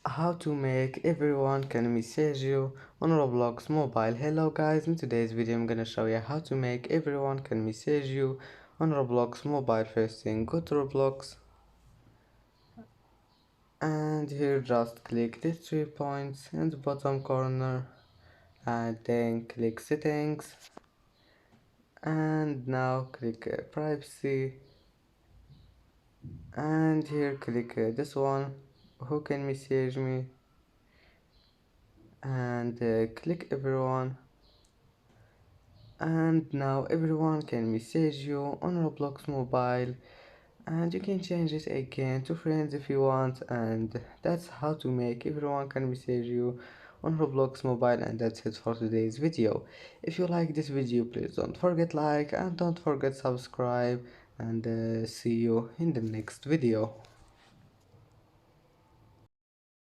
How to make everyone can message you on Roblox mobile. Hello guys, in today's video I'm gonna show you how to make everyone can message you on Roblox mobile. First thing, go to Roblox and here just click the 3 points in the bottom corner and then click settings and now click privacy and here click this one, who can message me, and click everyone, and now everyone can message you on Roblox mobile, and you can change it again to friends if you want. And that's how to make everyone can message you on Roblox mobile. And that's it for today's video. If you like this video, please don't forget like and don't forget subscribe, and see you in the next video.